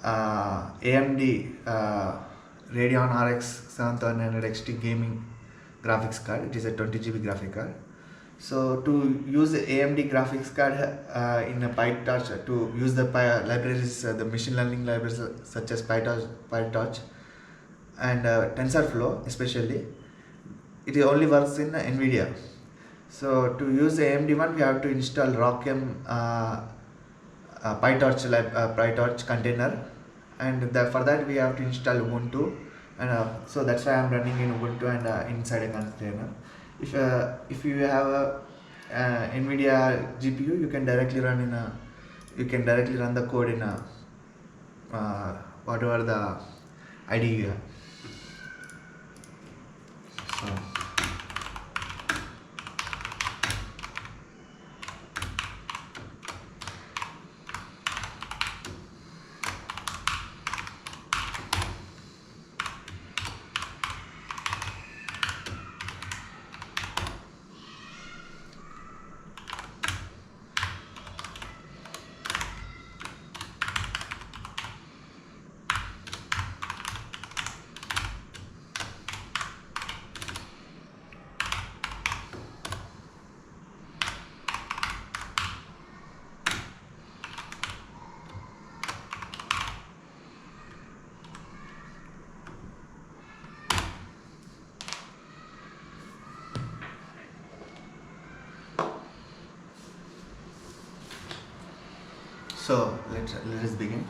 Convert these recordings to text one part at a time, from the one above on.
AMD Radeon RX 7900 XT gaming graphics card. It is a 20 GB graphic card. So to use the AMD graphics card in a PyTorch, to use the libraries, the machine learning libraries such as PyTorch and TensorFlow especially, it only works in NVIDIA. So to use the AMD one, we have to install ROCm PyTorch container, and for that we have to install Ubuntu, and so that's why I'm running in Ubuntu and inside a container. If you have a NVIDIA GPU, you can directly run the code in whatever the IDE you have. So let us begin.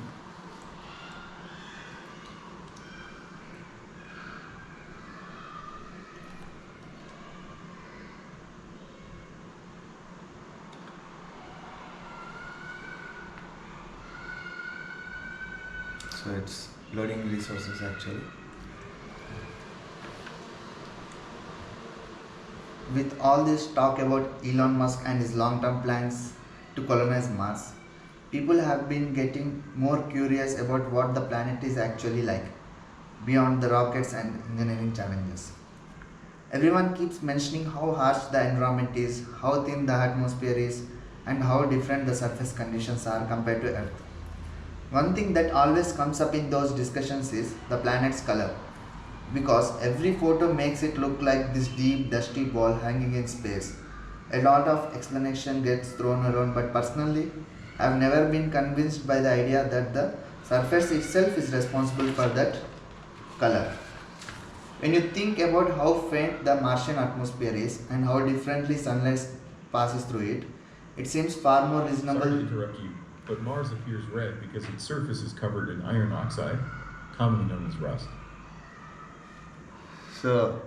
So it's loading resources actually. With all this talk about Elon Musk and his long-term plans to colonize Mars, people have been getting more curious about what the planet is actually like, beyond the rockets and engineering challenges. Everyone keeps mentioning how harsh the environment is, how thin the atmosphere is, and how different the surface conditions are compared to Earth. One thing that always comes up in those discussions is the planet's color, because every photo makes it look like this deep, dusty ball hanging in space. A lot of explanation gets thrown around, but personally, I've never been convinced by the idea that the surface itself is responsible for that color. When you think about how faint the Martian atmosphere is and how differently sunlight passes through it, it seems far more reasonable. Sorry to interrupt you, but Mars appears red because its surface is covered in iron oxide, commonly known as rust. So,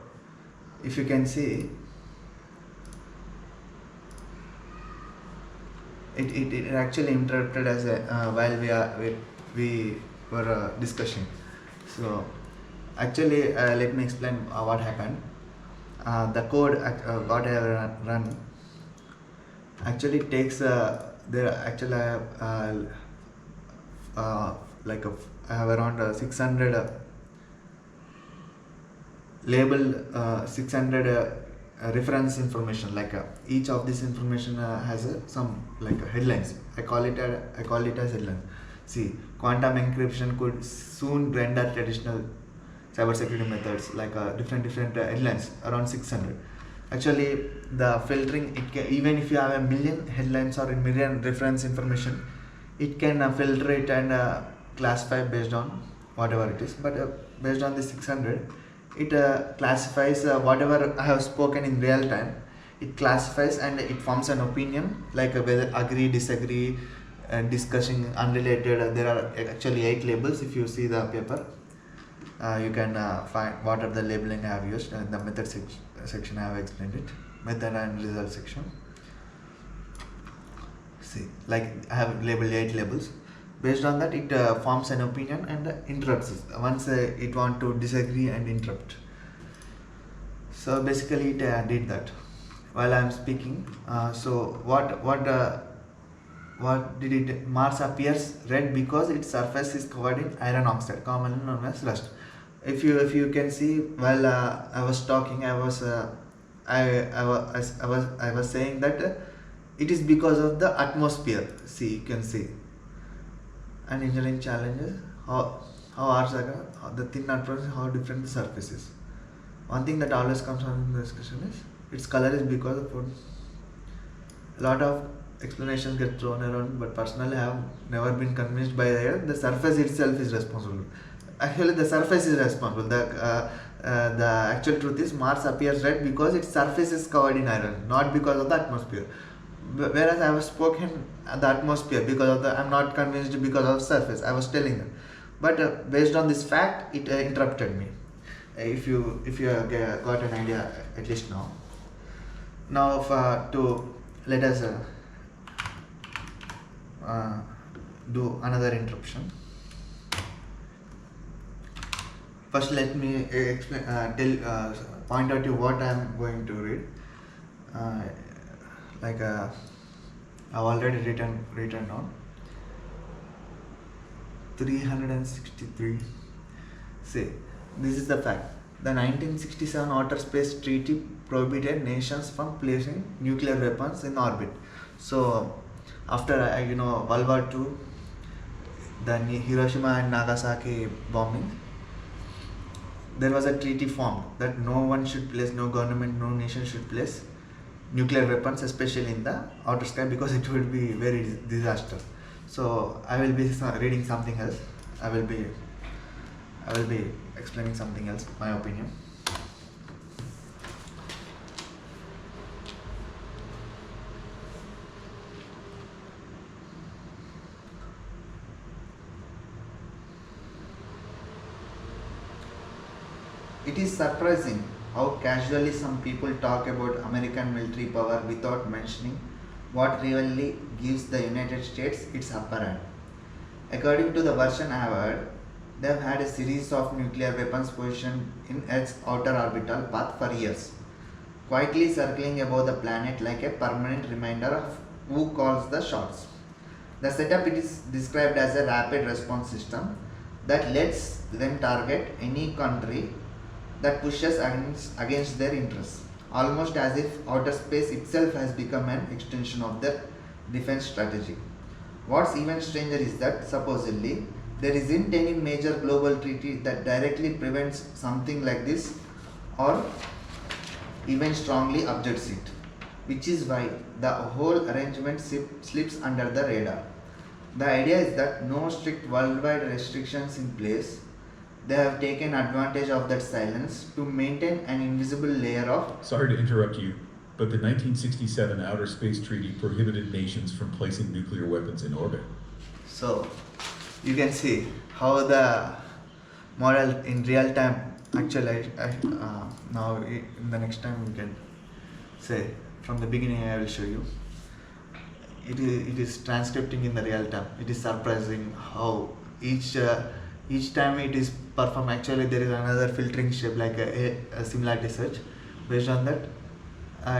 if you can see, it actually interrupted us while we were discussing. So, actually, let me explain what happened. The code what I have run actually takes there actually like I have around 600 label 600 reference information, like each of this information has some like headlines. I call it as headlines. See, quantum encryption could soon render traditional cybersecurity methods, like different headlines, around 600. Actually, the filtering, even if you have a million headlines or a million reference information, it can filter it and classify based on whatever it is. But based on the 600, it classifies whatever I have spoken in real time. It classifies and it forms an opinion, like whether agree, disagree, discussing, unrelated. There are actually 8 labels. If you see the paper, you can find what are the labeling I have used. The method section I have explained it. Method and result section. See, like I have labeled 8 labels. Based on that, it forms an opinion and interrupts it once it want to disagree and interrupt. So basically, it did that while I am speaking. So what did it? Mars appears red because its surface is covered in iron oxide, commonly known as rust. If you can see, while I was talking, I was saying that it is because of the atmosphere. See, you can see. And engineering challenges, how the thin approach, how different the surface is. One thing that always comes up in the discussion is its color is because of food. A lot of explanations get thrown around, but personally I have never been convinced by the surface itself is responsible. Actually, the surface is responsible. The actual truth is Mars appears red because its surface is covered in iron, not because of the atmosphere. Whereas I was spoken the atmosphere because of the, I'm not convinced because of surface. I was telling them, but based on this fact, it interrupted me. If you got an idea at least now. Now, to let us do another interruption. First, let me explain, point out to what I am going to read. I've already written down 363. See, this is the fact. The 1967 Outer Space Treaty prohibited nations from placing nuclear weapons in orbit. So, after World War II, the Hiroshima and Nagasaki bombing, there was a treaty formed that no government, no nation should place nuclear weapons, especially in the outer sky, because it would be very disaster. So I will be reading something else. I will be explaining something else, my opinion. It is surprising how casually some people talk about American military power without mentioning what really gives the United States its upper hand. According to the version I have heard, they have had a series of nuclear weapons positioned in Earth's outer orbital path for years, quietly circling above the planet like a permanent reminder of who calls the shots. The setup it is described as a rapid response system that lets them target any country that pushes against their interests, almost as if outer space itself has become an extension of their defense strategy. What's even stranger is that supposedly there isn't any major global treaty that directly prevents something like this or even strongly objects it, which is why the whole arrangement slips under the radar. The idea is that no strict worldwide restrictions in place, they have taken advantage of that silence to maintain an invisible layer of. Sorry to interrupt you, but the 1967 Outer Space Treaty prohibited nations from placing nuclear weapons in orbit. So, you can see how the model in real time. Actually, now in the next time we can say from the beginning. I will show you. It is transcripting in the real time. It is surprising how each time it is performed. Actually, there is another filtering step like a similarity search. Based on that,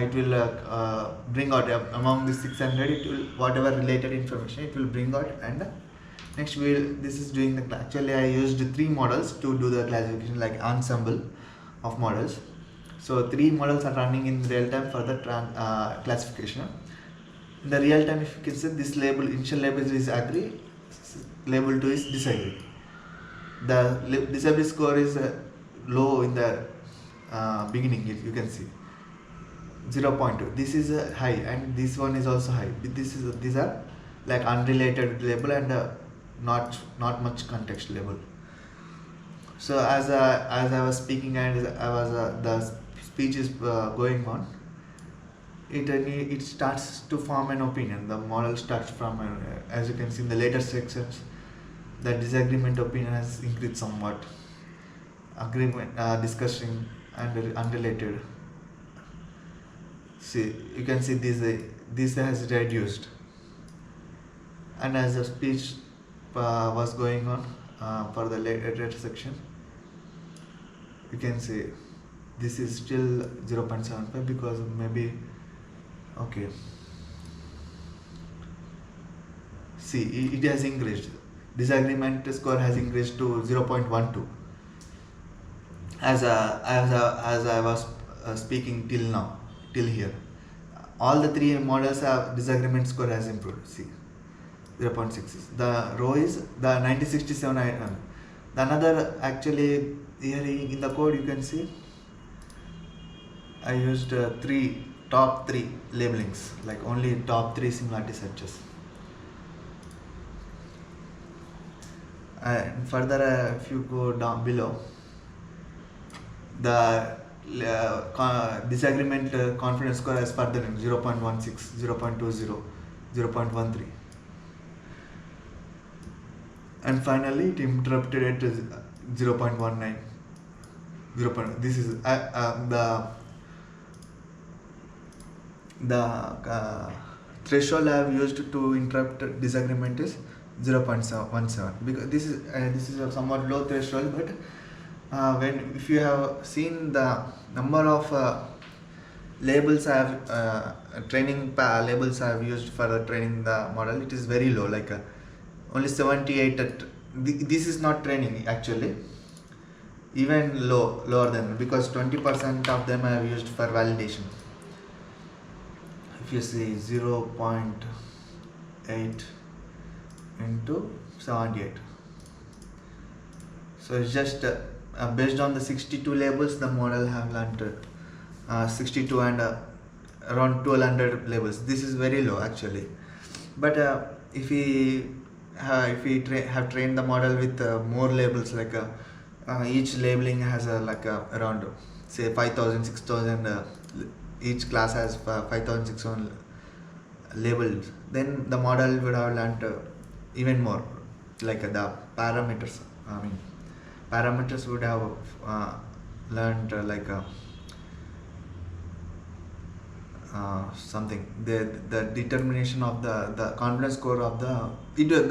it will bring out among the 600. It will whatever related information it will bring out, and next this is doing the. Actually, I used 3 models to do the classification, like ensemble of models. So 3 models are running in real time for the classification. In the real time, if you can see, this label, initial label is agree, label 2 is disagree. The disagree score is low in the beginning, you can see 0.2. This is high, and this one is also high. These are like unrelated label and not much context label. So as I was speaking and the speech is going on, it starts to form an opinion. The model starts from as you can see in the later sections, the disagreement opinion has increased somewhat. Agreement, discussing and unrelated. See, you can see this has reduced, and as the speech was going on for the later section, you can see this is still 0.75 because maybe okay. See, it has increased. Disagreement score has increased to 0.12 as I was speaking till here. All the 3 models have disagreement score has improved. See, 0.6. The row is the 1967 item. The another actually here in the code you can see I used top three labelings, like only top three similarity searches. And further, if you go down below, the disagreement confidence score as further 0.16, 0.20, 0.13. And finally, it interrupted at 0.19. This is the threshold I have used to interrupt disagreement is 0.17, because this is a somewhat low threshold, but when if you have seen the number of labels I have training labels I have used for training the model, it is very low, like only 78 this is not training actually, even lower than, because 20% of them I have used for validation. If you see 0.8 into 78, so it's just based on the 62 labels the model have learned 62 and around 1200 labels. This is very low actually, but if we have trained the model with more labels, like each labeling has around say 5000 6000 each class has 5600 labels, then the model would have learned even more, like the parameters would have learned something, the determination of the confidence score of the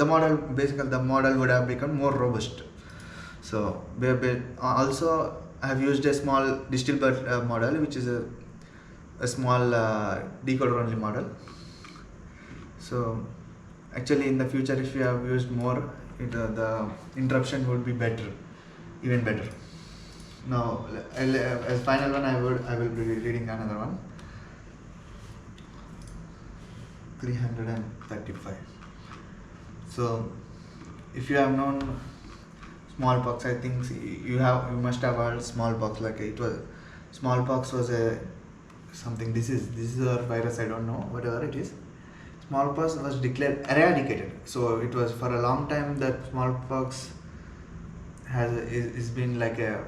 model, basically the model would have become more robust. So also I have used a small distilled model, which is a small decoder only model. So actually in the future, if you have used more, the interruption would be even better. Now as final one, I will be reading another one. 335. So if you have known smallpox, I think you must have heard smallpox, like smallpox was a something disease. This is a virus, I don't know, whatever it is. Smallpox was declared eradicated. So it was for a long time that smallpox is been like a